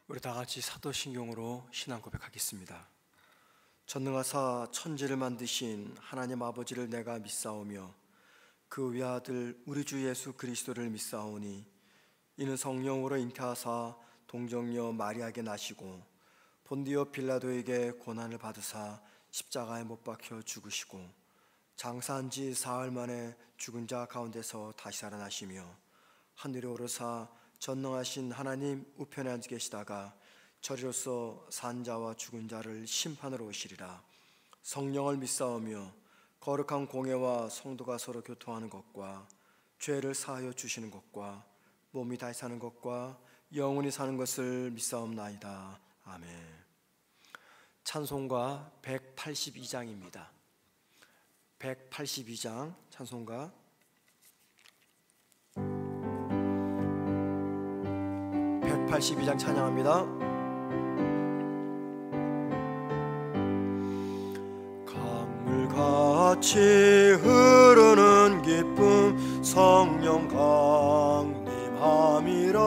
우리 다 같이 사도신경으로 신앙 고백하겠습니다. 전능하사 천지를 만드신 하나님 아버지를 내가 믿사오며 그 외아들 우리 주 예수 그리스도를 믿사오니 이는 성령으로 잉태하사 동정녀 마리아에게 나시고 본디오 빌라도에게 고난을 받으사 십자가에 못 박혀 죽으시고 장사한 지 사흘 만에 죽은 자 가운데서 다시 살아나시며 하늘에 오르사 전능하신 하나님 우편에 앉아 계시다가 저리로서 산 자와 죽은 자를 심판으로 오시리라. 성령을 믿사오며 거룩한 공회와 성도가 서로 교통하는 것과 죄를 사하여 주시는 것과 몸이 다시 사는 것과 영원히 사는 것을 믿사옵나이다. 아멘. 찬송가 182장입니다. 182장 찬송가 182장 찬양합니다. 강물같이 흐르는 기쁨 성령 강림함이라.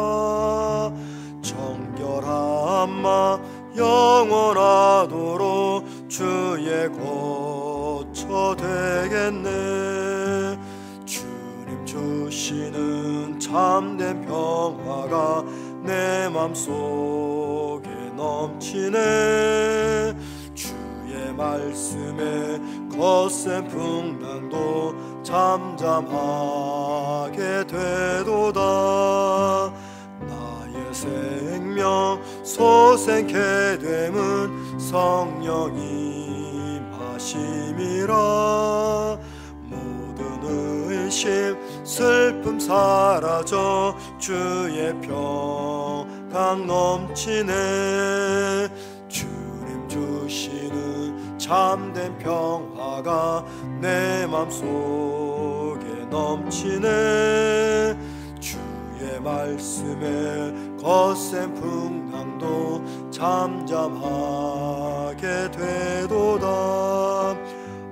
정결한 마 영원하도록 주의 거처 되겠네. 주님 주시는 참된 평화가 내 맘속에 넘치네. 주의 말씀에 거센 풍랑도 잠잠하게 되도다. 나의 생명 소생케 됨은 성령이 마심이라. 모든 의심 슬픔 사라져 주의 평강 넘치네. 주님 주시는 참된 평화가 내 맘속에 넘치네. 주의 말씀에 거센 풍랑도 잠잠하게 되도다.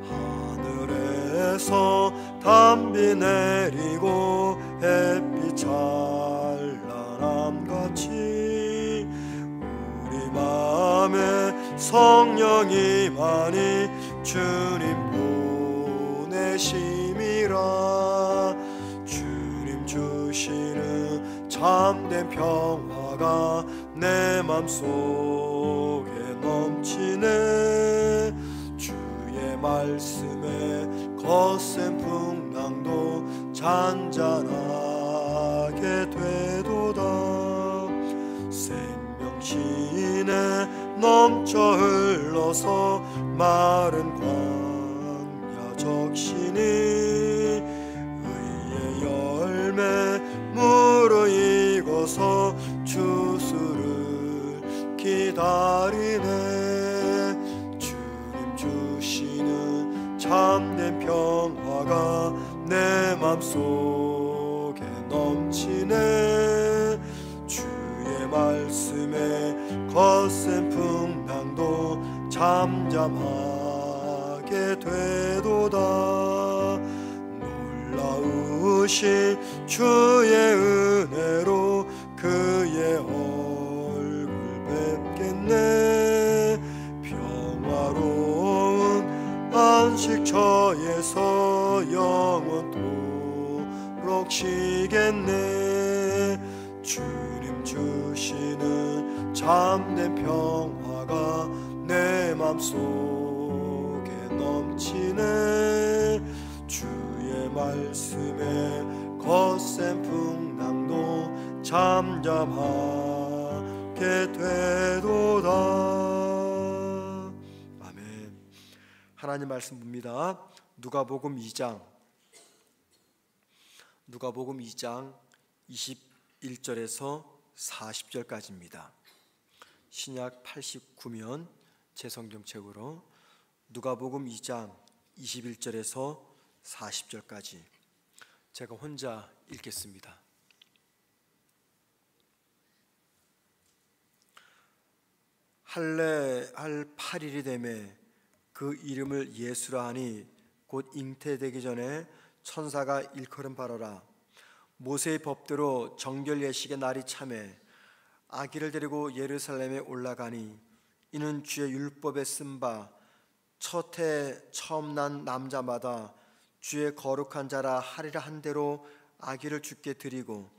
하늘에서 담비 내리고 햇빛 찬란함같이 우리 마음에 성령이 많이 주님 보내심이라. 주님 주시는 참된 평화가 내 맘속에 넘치네. 주의 말씀에 거센 풍랑도 잔잔하게 되도다. 생명신에 넘쳐 흘러서 마른 광야 적시니 의의 열매 무르익어서 주수를 기다리네. 주님 주시는 참된 평화가 내 맘속에 넘치네. 주의 말씀에 거센 풍랑도 잠잠하게 되도다. 놀라우신 주의 은혜로 그의 얼굴 뵙겠네. 평화로운 안식처에서 영원토록 쉬겠네. 주님 주시는 참된 평화가 내 맘속에 넘치네. 주의 말씀에 거센 풍랑도 잠잠하게 되도다. 아멘. 하나님 말씀 봅니다. 누가복음 2장 21절에서 40절까지입니다. 신약 89면 제성경책으로 누가복음 2장 21절에서 40절까지 제가 혼자 읽겠습니다. 할례할 8일이 되매 그 이름을 예수라 하니 곧 잉태되기 전에 천사가 일컬음 바라라. 모세의 법대로 정결 예식의 날이 참에 아기를 데리고 예루살렘에 올라가니 이는 주의 율법에 쓴 바 첫 해 처음 난 남자마다 주의 거룩한 자라 하리라 한 대로 아기를 주께 드리고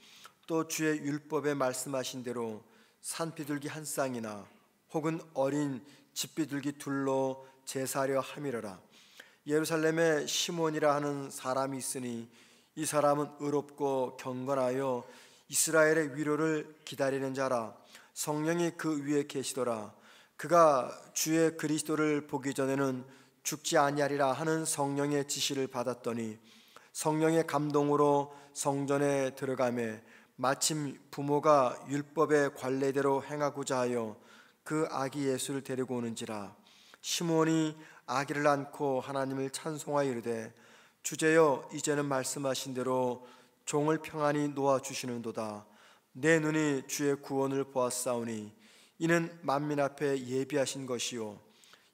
또 주의 율법에 말씀하신 대로 산비둘기 한 쌍이나 혹은 어린 집비둘기 둘로 제사하려 함이로라. 예루살렘에 시몬이라 하는 사람이 있으니 이 사람은 의롭고 경건하여 이스라엘의 위로를 기다리는 자라. 성령이 그 위에 계시더라. 그가 주의 그리스도를 보기 전에는 죽지 아니하리라 하는 성령의 지시를 받았더니 성령의 감동으로 성전에 들어가매 마침 부모가 율법의 관례대로 행하고자 하여 그 아기 예수를 데리고 오는지라. 시몬이 아기를 안고 하나님을 찬송하여 이르되 주제여 이제는 말씀하신 대로 종을 평안히 놓아주시는도다. 내 눈이 주의 구원을 보았사오니 이는 만민 앞에 예비하신 것이요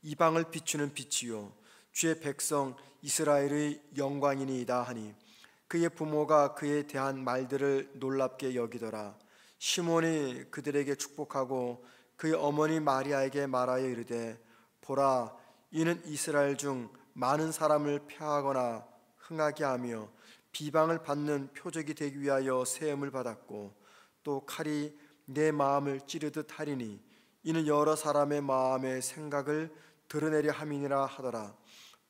이방을 비추는 빛이요 주의 백성 이스라엘의 영광이니이다 하니 그의 부모가 그에 대한 말들을 놀랍게 여기더라. 시몬이 그들에게 축복하고 그의 어머니 마리아에게 말하여 이르되 보라 이는 이스라엘 중 많은 사람을 폐하거나 흥하게 하며 비방을 받는 표적이 되기 위하여 세움을 받았고 또 칼이 내 마음을 찌르듯 하리니 이는 여러 사람의 마음의 생각을 드러내려 함이니라 하더라.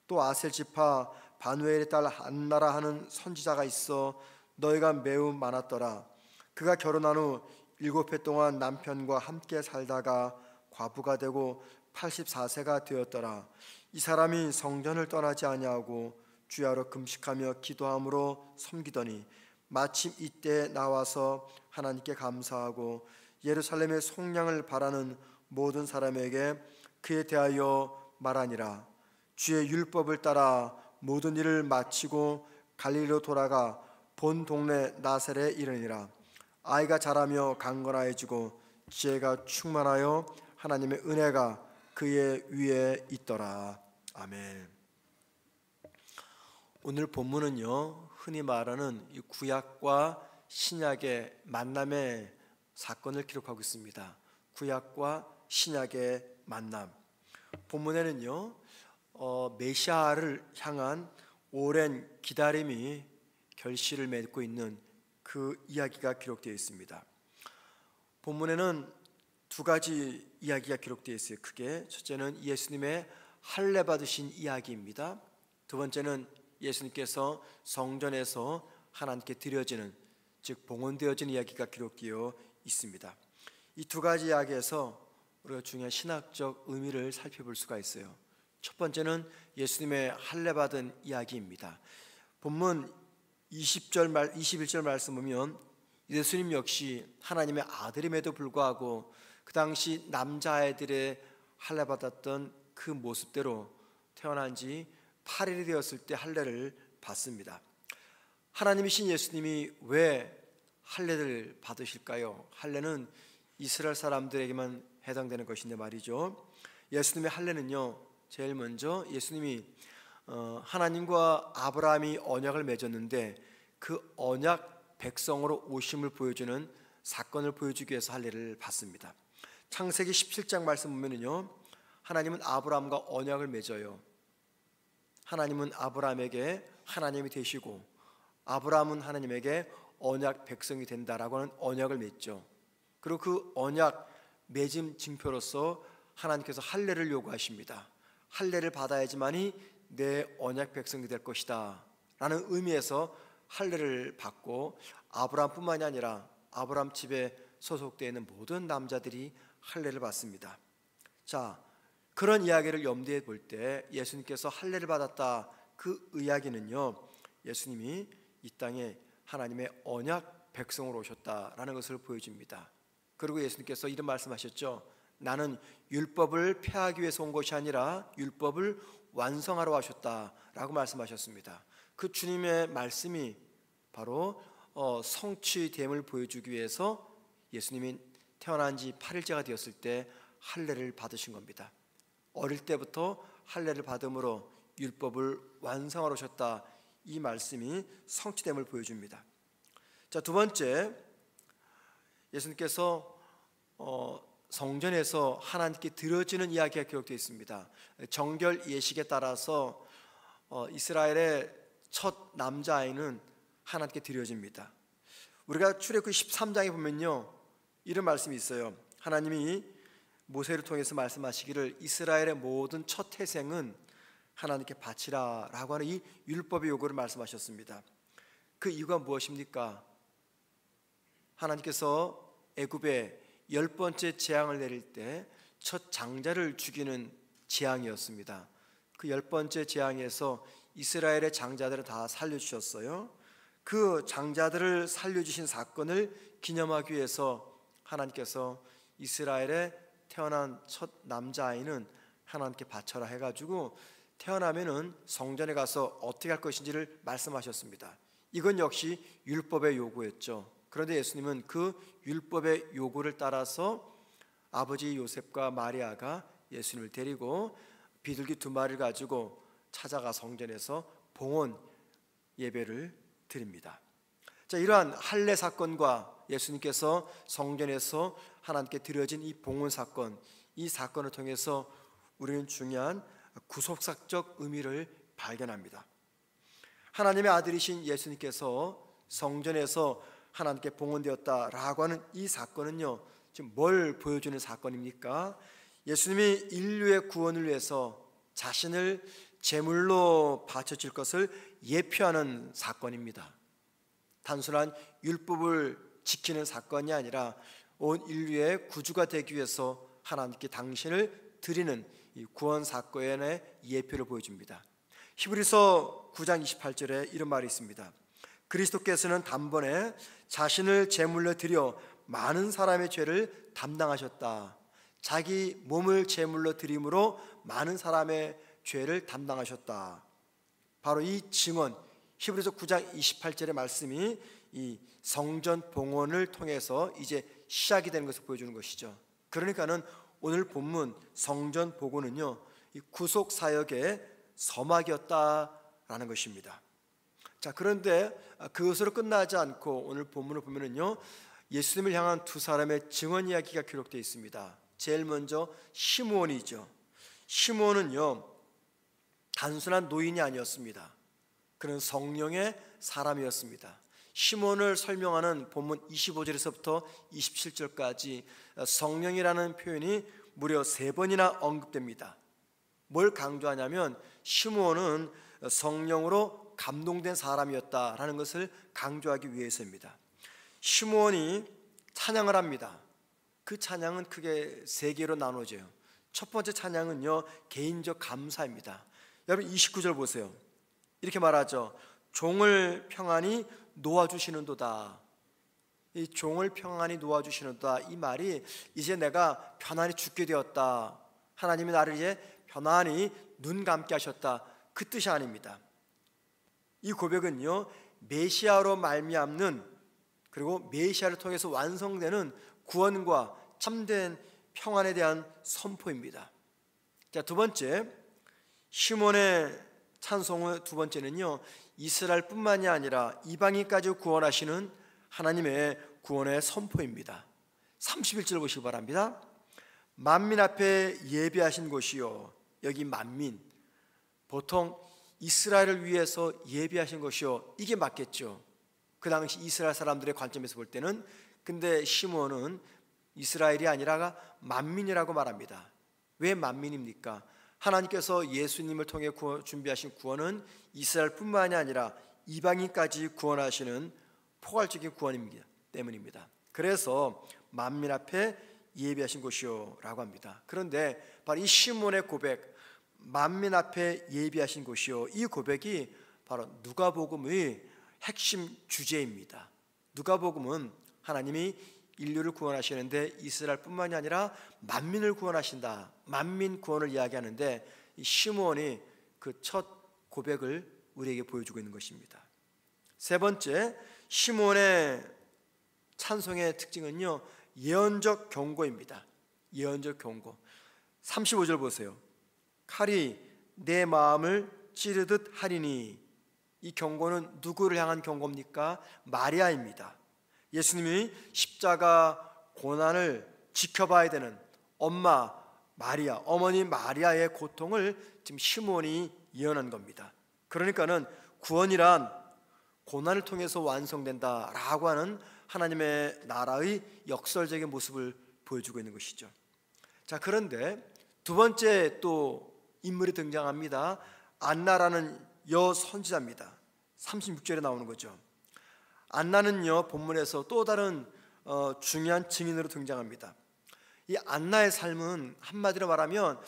또 아셀 지파 바누엘의 딸 안나라 하는 선지자가 있어 너희가 매우 많았더라. 그가 결혼한 후 7해 동안 남편과 함께 살다가 과부가 되고 84세가 되었더라. 이 사람이 성전을 떠나지 아니하고 주야로 금식하며 기도함으로 섬기더니 마침 이때에 나와서 하나님께 감사하고 예루살렘의 속량을 바라는 모든 사람에게 그에 대하여 말하니라. 주의 율법을 따라 모든 일을 마치고 갈릴리로 돌아가 본 동네 나사렛에 이르니라. 아이가 자라며 강건하여지고 지혜가 충만하여 하나님의 은혜가 그의 위에 있더라. 아멘. 오늘 본문은요, 흔히 말하는 이 구약과 신약의 만남의 사건을 기록하고 있습니다. 구약과 신약의 만남. 본문에는요, 메시아를 향한 오랜 기다림이 결실을 맺고 있는 그 이야기가 기록되어 있습니다. 본문에는 두 가지 이야기가 기록되어 있어요. 크게 첫째는 예수님의 할례 받으신 이야기입니다. 두 번째는 예수님께서 성전에서 하나님께 드려지는, 즉 봉헌되어진 이야기가 기록되어 있습니다. 이 두 가지 이야기에서 우리가 중요한 신학적 의미를 살펴볼 수가 있어요. 첫 번째는 예수님의 할례 받은 이야기입니다. 본문 21절 말씀 보면 예수님 역시 하나님의 아들임에도 불구하고 그 당시 남자아이들의 할례 받았던 그 모습대로 태어난 지 8일이 되었을 때 할례를 받습니다. 하나님이신 예수님이 왜 할례를 받으실까요? 할례는 이스라엘 사람들에게만 해당되는 것인데 말이죠. 예수님의 할례는요, 제일 먼저 예수님이 하나님과 아브라함이 언약을 맺었는데 그 언약 백성으로 오심을 보여주는 사건을 보여주기 위해서 할례를 받습니다. 창세기 17장 말씀 보면은요, 하나님은 아브라함과 언약을 맺어요. 하나님은 아브라함에게 하나님이 되시고 아브라함은 하나님에게 언약 백성이 된다라고 하는 언약을 맺죠. 그리고 그 언약 맺음 징표로서 하나님께서 할례를 요구하십니다. 할례를 받아야지만이 내 언약 백성이 될 것이다 라는 의미에서 할례를 받고 아브라함뿐만이 아니라 아브라함 집에 소속되어 있는 모든 남자들이 할례를 받습니다. 자, 그런 이야기를 염두에 볼 때 예수님께서 할례를 받았다, 그 이야기는요, 예수님이 이 땅에 하나님의 언약 백성으로 오셨다라는 것을 보여줍니다. 그리고 예수님께서 이런 말씀하셨죠. 나는 율법을 폐하기 위해서 온 것이 아니라 율법을 완성하러 오셨다라고 말씀하셨습니다. 그 주님의 말씀이 바로 성취됨을 보여주기 위해서 예수님이 태어난 지 8일째가 되었을 때 할례를 받으신 겁니다. 어릴 때부터 할례를 받음으로 율법을 완성하러 오셨다, 이 말씀이 성취됨을 보여줍니다. 자, 두 번째, 예수님께서 성전에서 하나님께 드려지는 이야기가 기록되어 있습니다. 정결 예식에 따라서 이스라엘의 첫 남자아이는 하나님께 드려집니다. 우리가 출애굽기 13장에 보면요, 이런 말씀이 있어요. 하나님이 모세를 통해서 말씀하시기를 이스라엘의 모든 첫 태생은 하나님께 바치라 라고 하는 이 율법의 요구를 말씀하셨습니다. 그 이유가 무엇입니까? 하나님께서 애굽에 10번째 재앙을 내릴 때 첫 장자를 죽이는 재앙이었습니다. 그 10번째 재앙에서 이스라엘의 장자들을 다 살려주셨어요. 그 장자들을 살려주신 사건을 기념하기 위해서 하나님께서 이스라엘에 태어난 첫 남자아이는 하나님께 바쳐라 해가지고 태어나면은 성전에 가서 어떻게 할 것인지를 말씀하셨습니다. 이건 역시 율법의 요구였죠. 그런데 예수님은 그 율법의 요구를 따라서 아버지 요셉과 마리아가 예수님을 데리고 비둘기 2마리를 가지고 찾아가 성전에서 봉헌 예배를 드립니다. 자, 이러한 할례 사건과 예수님께서 성전에서 하나님께 드려진 이 봉헌 사건, 이 사건을 통해서 우리는 중요한 구속사적 의미를 발견합니다. 하나님의 아들이신 예수님께서 성전에서 하나님께 봉헌되었다라고 하는 이 사건은요, 지금 뭘 보여주는 사건입니까? 예수님이 인류의 구원을 위해서 자신을 제물로 바쳐질 것을 예표하는 사건입니다. 단순한 율법을 지키는 사건이 아니라 온 인류의 구주가 되기 위해서 하나님께 당신을 드리는 이 구원 사건의 예표를 보여줍니다. 히브리서 9장 28절에 이런 말이 있습니다. 그리스도께서는 단번에 자신을 제물로 드려 많은 사람의 죄를 담당하셨다. 자기 몸을 제물로 드림으로 많은 사람의 죄를 담당하셨다. 바로 이 증언, 히브리서 9장 28절의 말씀이 이 성전 봉헌을 통해서 이제 시작이 되는 것을 보여주는 것이죠. 그러니까는 오늘 본문 성전 복원은요, 이 구속 사역의 서막이었다라는 것입니다. 자, 그런데 그것으로 끝나지 않고 오늘 본문을 보면은요, 예수님을 향한 두 사람의 증언 이야기가 기록되어 있습니다. 제일 먼저 시므온이죠. 시므온은요, 단순한 노인이 아니었습니다. 그는 성령의 사람이었습니다. 시므온을 설명하는 본문 25절에서부터 27절까지 성령이라는 표현이 무려 3번이나 언급됩니다. 뭘 강조하냐면 시므온은 성령으로 감동된 사람이었다라는 것을 강조하기 위해서입니다. 시므온이 찬양을 합니다. 그 찬양은 크게 3개로 나눠져요. 첫 번째 찬양은요, 개인적 감사입니다. 여러분 29절 보세요. 이렇게 말하죠. 종을 평안히 놓아주시는도다. 이 종을 평안히 놓아주시는도다, 이 말이 이제 내가 편안히 죽게 되었다, 하나님이 나를 이제 편안히 눈 감게 하셨다, 그 뜻이 아닙니다. 이 고백은요, 메시아로 말미암는, 그리고 메시아를 통해서 완성되는 구원과 참된 평안에 대한 선포입니다. 자, 두 번째, 시몬의 찬송의 두 번째는요, 이스라엘뿐만이 아니라 이방인까지 구원하시는 하나님의 구원의 선포입니다. 31절 보시기 바랍니다. 만민 앞에 예비하신 곳이요. 여기 만민, 보통 이스라엘을 위해서 예비하신 것이요, 이게 맞겠죠. 그 당시 이스라엘 사람들의 관점에서 볼 때는. 근데 시므온은 이스라엘이 아니라 만민이라고 말합니다. 왜 만민입니까? 하나님께서 예수님을 통해 준비하신 구원은 이스라엘뿐만이 아니라 이방인까지 구원하시는 포괄적인 구원입니다. 때문입니다. 그래서 만민 앞에 예비하신 곳이요 라고 합니다. 그런데 바로 이 시므온의 고백, 만민 앞에 예비하신 곳이요, 이 고백이 바로 누가복음의 핵심 주제입니다. 누가복음은 하나님이 인류를 구원하시는데 이스라엘뿐만이 아니라 만민을 구원하신다, 만민 구원을 이야기하는데 이 시므온이 그 첫 고백을 우리에게 보여주고 있는 것입니다. 세 번째, 시므온의 찬송의 특징은요, 예언적 경고입니다. 예언적 경고. 35절 보세요. 칼이 내 마음을 찌르듯 하리니. 이 경고는 누구를 향한 경고입니까? 마리아입니다. 예수님이 십자가 고난을 지켜봐야 되는 엄마 마리아, 어머니 마리아의 고통을 지금 시몬이 예언한 겁니다. 그러니까는 구원이란 고난을 통해서 완성된다라고 하는 하나님의 나라의 역설적인 모습을 보여주고 있는 것이죠. 자, 그런데 두 번째 또 인물이 등장합니다. 안나라는 여선지자입니다. 36절에 나오는 거죠. 안나는요, 본문에서 또 다른 중요한 증인으로 등장합니다. 이 안나의 삶은 한마디로 말하면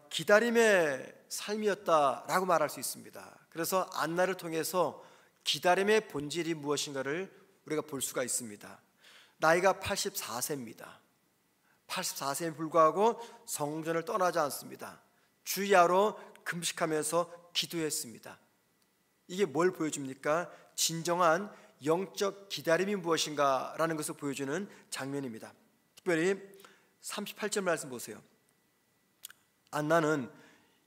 기다림의 삶이었다라고 말할 수 있습니다. 그래서 안나를 통해서 기다림의 본질이 무엇인가를 우리가 볼 수가 있습니다. 나이가 84세입니다. 84세에 불구하고 성전을 떠나지 않습니다. 주야로 금식하면서 기도했습니다. 이게 뭘 보여줍니까? 진정한 영적 기다림이 무엇인가라는 것을 보여주는 장면입니다. 특별히 38절 말씀 보세요. 안나는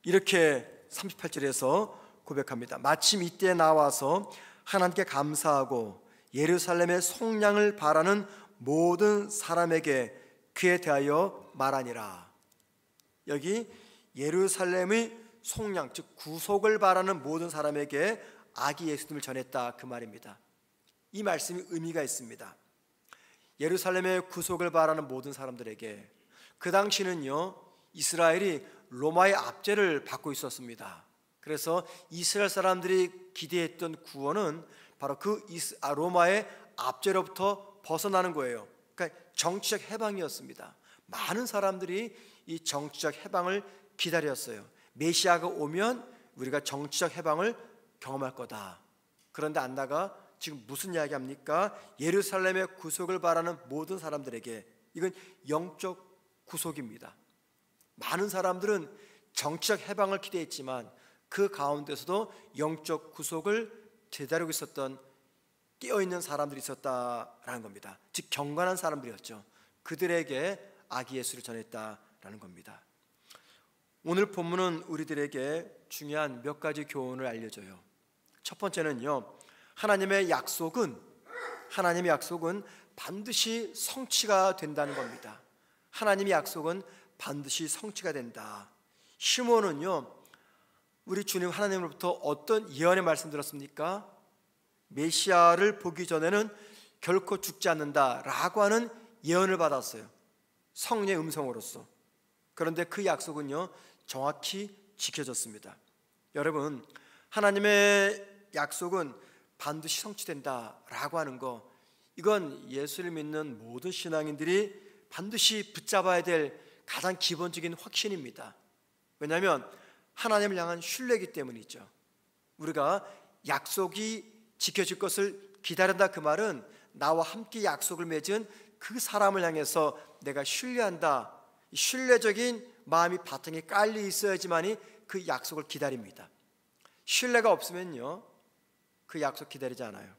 이렇게 38절에서 고백합니다. 마침 이때 나와서 하나님께 감사하고 예루살렘의 속량을 바라는 모든 사람에게 그에 대하여 말하니라. 여기 예루살렘의 속량, 즉 구속을 바라는 모든 사람에게 아기 예수님을 전했다, 그 말입니다. 이 말씀이 의미가 있습니다. 예루살렘의 구속을 바라는 모든 사람들에게, 그 당시는요 이스라엘이 로마의 압제를 받고 있었습니다. 그래서 이스라엘 사람들이 기대했던 구원은 바로 그 로마의 압제로부터 벗어나는 거예요. 그러니까 정치적 해방이었습니다. 많은 사람들이 이 정치적 해방을 기다렸어요. 메시아가 오면 우리가 정치적 해방을 경험할 거다. 그런데 안나가 지금 무슨 이야기합니까? 예루살렘의 구속을 바라는 모든 사람들에게, 이건 영적 구속입니다. 많은 사람들은 정치적 해방을 기대했지만 그 가운데서도 영적 구속을 기다리고 있었던 깨어있는 사람들이 있었다라는 겁니다. 즉 경건한 사람들이었죠. 그들에게 아기 예수를 전했다라는 겁니다. 오늘 본문은 우리들에게 중요한 몇 가지 교훈을 알려줘요. 첫 번째는요, 하나님의 약속은 반드시 성취가 된다는 겁니다. 하나님의 약속은 반드시 성취가 된다. 시몬은요, 우리 주님 하나님으로부터 어떤 예언의 말씀 들었습니까? 메시아를 보기 전에는 결코 죽지 않는다라고 하는 예언을 받았어요. 성령의 음성으로서. 그런데 그 약속은요 정확히 지켜졌습니다. 여러분, 하나님의 약속은 반드시 성취된다라고 하는 거, 이건 예수를 믿는 모든 신앙인들이 반드시 붙잡아야 될 가장 기본적인 확신입니다. 왜냐하면 하나님을 향한 신뢰이기 때문이죠. 우리가 약속이 지켜질 것을 기다린다, 그 말은 나와 함께 약속을 맺은 그 사람을 향해서 내가 신뢰한다, 신뢰적인 마음이 바탕에 깔려 있어야지만이 그 약속을 기다립니다. 신뢰가 없으면요 그 약속 기다리지 않아요.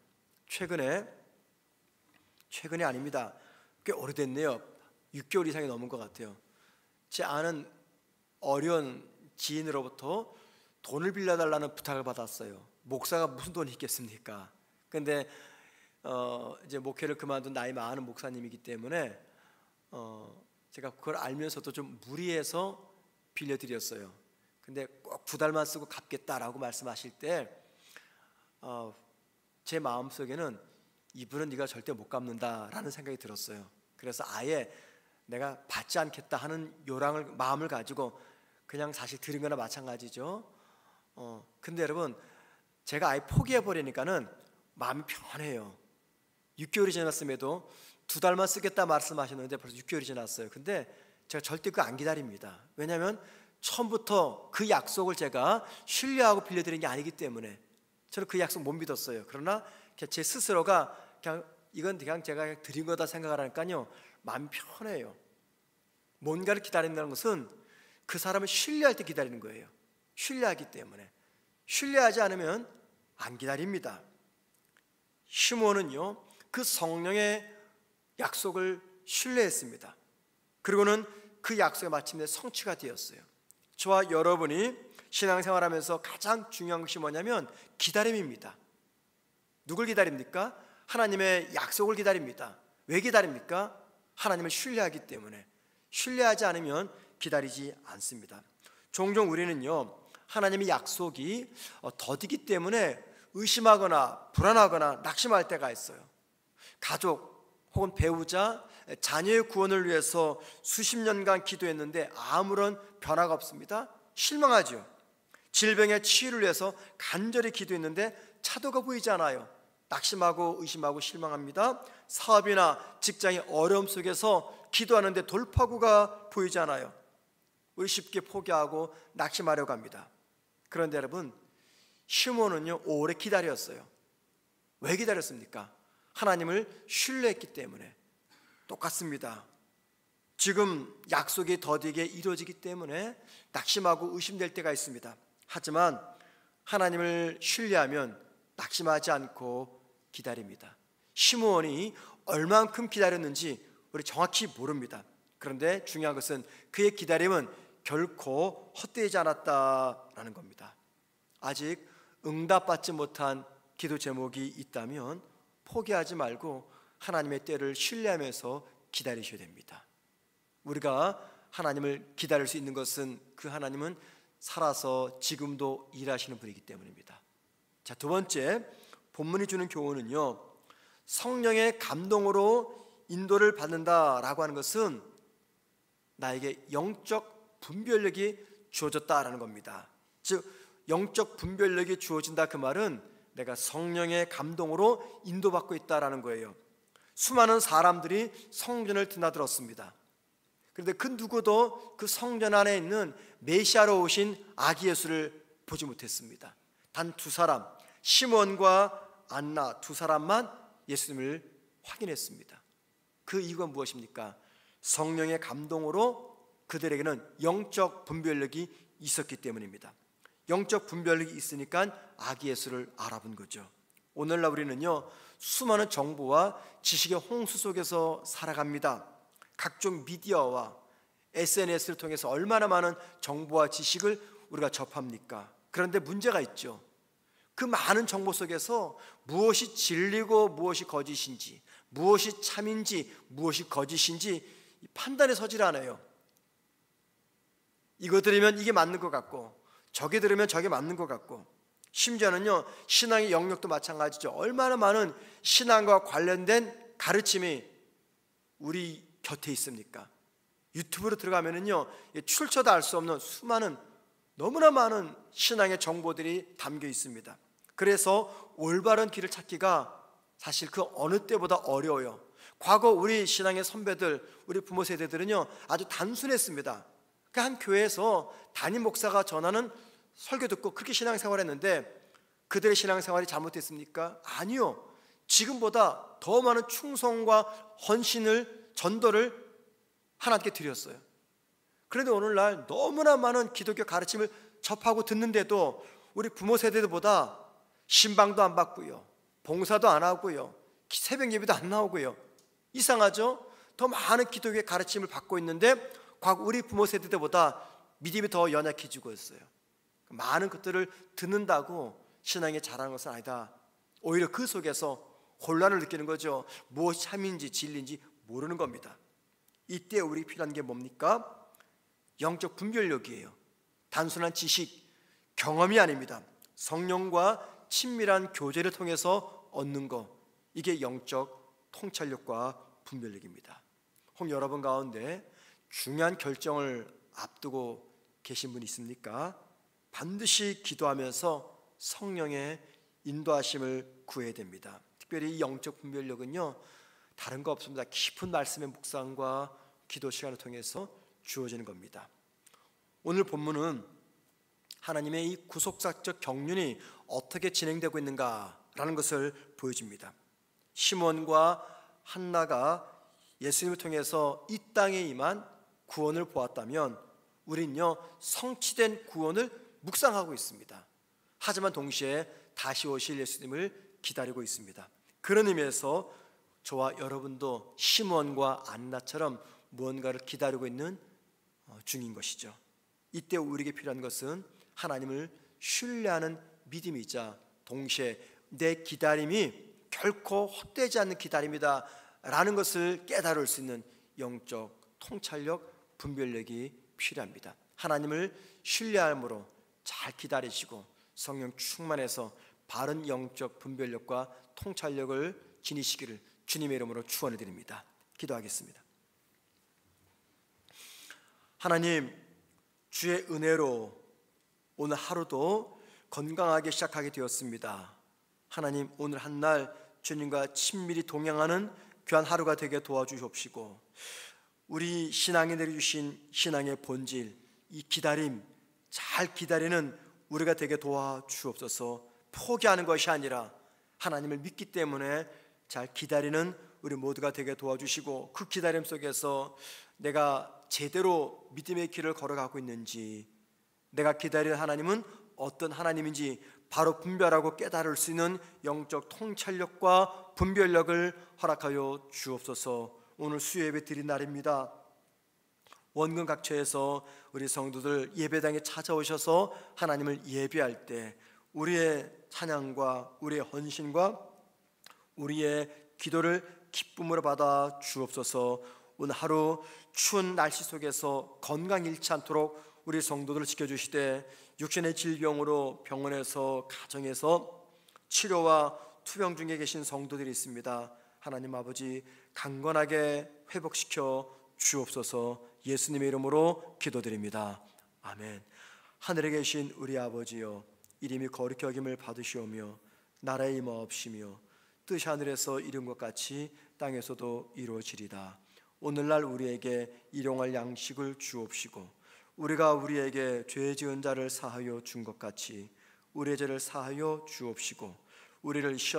최근에 아닙니다. 꽤 오래됐네요. 6개월 이상이 넘은 것 같아요. 제 아는 어려운 지인으로부터 돈을 빌려달라는 부탁을 받았어요. 목사가 무슨 돈이 있겠습니까? 근데 이제 목회를 그만둔 나이 많은 목사님이기 때문에 제가 그걸 알면서도 좀 무리해서 빌려드렸어요. 근데 꼭 2달만 쓰고 갚겠다라고 말씀하실 때 제 마음속에는 이분은 네가 절대 못 갚는다라는 생각이 들었어요. 그래서 아예 내가 받지 않겠다 하는 마음을 가지고 그냥 사실 드린 거나 마찬가지죠. 근데 여러분, 제가 아예 포기해버리니까는 마음이 편해요. 6개월이 지났음에도 2달만 쓰겠다 말씀하셨는데 벌써 6개월이 지났어요. 근데 제가 절대 그거 안 기다립니다. 왜냐하면 처음부터 그 약속을 제가 신뢰하고 빌려드린 게 아니기 때문에 저는 그 약속 못 믿었어요. 그러나 제 스스로가 이건 그냥 제가 드린 거다 생각을 하니까요 마음이 편해요. 뭔가를 기다린다는 것은 그 사람을 신뢰할 때 기다리는 거예요. 신뢰하기 때문에. 신뢰하지 않으면 안 기다립니다. 시몬은요 그 성령의 약속을 신뢰했습니다. 그리고는 그 약속이 마침내 성취가 되었어요. 저와 여러분이 신앙생활하면서 가장 중요한 것이 뭐냐면 기다림입니다. 누굴 기다립니까? 하나님의 약속을 기다립니다. 왜 기다립니까? 하나님을 신뢰하기 때문에, 신뢰하지 않으면 기다리지 않습니다. 종종 우리는요, 하나님의 약속이 더디기 때문에 의심하거나 불안하거나 낙심할 때가 있어요. 가족 혹은 배우자, 자녀의 구원을 위해서 수십 년간 기도했는데 아무런 변화가 없습니다. 실망하죠. 질병의 치유를 위해서 간절히 기도했는데 차도가 보이지 않아요. 낙심하고 의심하고 실망합니다. 사업이나 직장의 어려움 속에서 기도하는데 돌파구가 보이지 않아요. 우리 쉽게 포기하고 낙심하려고 합니다. 그런데 여러분, 시몬은요 오래 기다렸어요. 왜 기다렸습니까? 하나님을 신뢰했기 때문에. 똑같습니다. 지금 약속이 더디게 이루어지기 때문에 낙심하고 의심될 때가 있습니다. 하지만 하나님을 신뢰하면 낙심하지 않고 기다립니다. 시므온이 얼만큼 기다렸는지 우리 정확히 모릅니다. 그런데 중요한 것은 그의 기다림은 결코 헛되지 않았다라는 겁니다. 아직 응답받지 못한 기도 제목이 있다면 포기하지 말고 하나님의 때를 신뢰하면서 기다리셔야 됩니다. 우리가 하나님을 기다릴 수 있는 것은 그 하나님은 살아서 지금도 일하시는 분이기 때문입니다. 자, 두 번째, 본문이 주는 교훈은요, 성령의 감동으로 인도를 받는다라고 하는 것은 나에게 영적 분별력이 주어졌다라는 겁니다. 즉 영적 분별력이 주어진다, 그 말은 내가 성령의 감동으로 인도받고 있다라는 거예요. 수많은 사람들이 성전을 드나들었습니다. 그런데 그 누구도 그 성전 안에 있는 메시아로 오신 아기 예수를 보지 못했습니다. 단 두 사람, 시몬과 안나 두 사람만 예수님을 확인했습니다. 그 이유가 무엇입니까? 성령의 감동으로 그들에게는 영적 분별력이 있었기 때문입니다. 영적 분별력이 있으니까 아기 예수를 알아본 거죠. 오늘날 우리는요, 수많은 정보와 지식의 홍수 속에서 살아갑니다. 각종 미디어와 SNS를 통해서 얼마나 많은 정보와 지식을 우리가 접합니까? 그런데 문제가 있죠. 그 많은 정보 속에서 무엇이 진리고 무엇이 거짓인지, 무엇이 참인지 무엇이 거짓인지 판단에 서질 않아요. 이거 들으면 이게 맞는 것 같고 저게 들으면 저게 맞는 것 같고, 심지어는요 신앙의 영역도 마찬가지죠. 얼마나 많은 신앙과 관련된 가르침이 우리 곁에 있습니까? 유튜브로 들어가면은요 출처도 알 수 없는 수많은, 너무나 많은 신앙의 정보들이 담겨 있습니다. 그래서 올바른 길을 찾기가 사실 그 어느 때보다 어려워요. 과거 우리 신앙의 선배들, 우리 부모 세대들은요 아주 단순했습니다. 그 한 교회에서 담임 목사가 전하는 설교 듣고 그렇게 신앙생활했는데 그들의 신앙생활이 잘못됐습니까? 아니요. 지금보다 더 많은 충성과 헌신을, 전도를 하나님께 드렸어요. 그런데 오늘날 너무나 많은 기독교 가르침을 접하고 듣는데도 우리 부모 세대들보다 신방도 안 받고요, 봉사도 안 하고요, 새벽 예배도 안 나오고요. 이상하죠? 더 많은 기독교의 가르침을 받고 있는데 과거 우리 부모 세대들보다 믿음이 더 연약해지고 있어요. 많은 것들을 듣는다고 신앙이 자라는 것은 아니다. 오히려 그 속에서 혼란을 느끼는 거죠. 무엇이 참인지 진리인지 모르는 겁니다. 이때 우리 필요한 게 뭡니까? 영적 분별력이에요. 단순한 지식, 경험이 아닙니다. 성령과 친밀한 교제를 통해서 얻는 것, 이게 영적 통찰력과 분별력입니다. 혹 여러분 가운데 중요한 결정을 앞두고 계신 분 있습니까? 반드시 기도하면서 성령의 인도하심을 구해야 됩니다. 특별히 이 영적 분별력은요 다른 거 없습니다. 깊은 말씀의 묵상과 기도 시간을 통해서 주어지는 겁니다. 오늘 본문은 하나님의 이 구속사적 경륜이 어떻게 진행되고 있는가라는 것을 보여줍니다. 시몬과 한나가 예수님을 통해서 이 땅에 임한 구원을 보았다면 우린요 성취된 구원을 묵상하고 있습니다. 하지만 동시에 다시 오실 예수님을 기다리고 있습니다. 그런 의미에서 저와 여러분도 시몬과 안나처럼 무언가를 기다리고 있는 중인 것이죠. 이때 우리에게 필요한 것은 하나님을 신뢰하는 믿음이자 동시에 내 기다림이 결코 헛되지 않는 기다림이다 라는 것을 깨달을 수 있는 영적 통찰력, 분별력이 필요합니다. 하나님을 신뢰함으로 잘 기다리시고 성령 충만해서 바른 영적 분별력과 통찰력을 지니시기를 주님의 이름으로 축원을 드립니다. 기도하겠습니다. 하나님, 주의 은혜로 오늘 하루도 건강하게 시작하게 되었습니다. 하나님, 오늘 한 날 주님과 친밀히 동행하는 귀한 하루가 되게 도와주시옵시고, 우리 신앙에 내려주신 신앙의 본질, 이 기다림, 잘 기다리는 우리가 되게 도와주옵소서. 포기하는 것이 아니라 하나님을 믿기 때문에 잘 기다리는 우리 모두가 되게 도와주시고, 그 기다림 속에서 내가 제대로 믿음의 길을 걸어가고 있는지, 내가 기다리는 하나님은 어떤 하나님인지 바로 분별하고 깨달을 수 있는 영적 통찰력과 분별력을 허락하여 주옵소서. 오늘 수요예배 드린 날입니다. 원근 각처에서 우리 성도들 예배당에 찾아오셔서 하나님을 예배할 때 우리의 찬양과 우리의 헌신과 우리의 기도를 기쁨으로 받아 주옵소서. 오늘 하루 추운 날씨 속에서 건강 잃지 않도록 우리 성도들을 지켜주시되, 육신의 질병으로 병원에서 가정에서 치료와 투병 중에 계신 성도들이 있습니다. 하나님 아버지, 강건하게 회복시켜 주옵소서. 예수님의 이름으로 기도드립니다. 아멘. 하늘에 계신 우리 아버지여, 이름이 거룩히 여김을 받으시오며 나라의 임하옵시며 뜻이 하늘에서 이룬 것 같이 땅에서도 이루어지리다. 오늘날 우리에게 일용할 양식을 주옵시고, 우리가 우리에게 죄 지은 자를 사하여 준 것 같이 우리의 죄를 사하여 주옵시고, 우리를 시험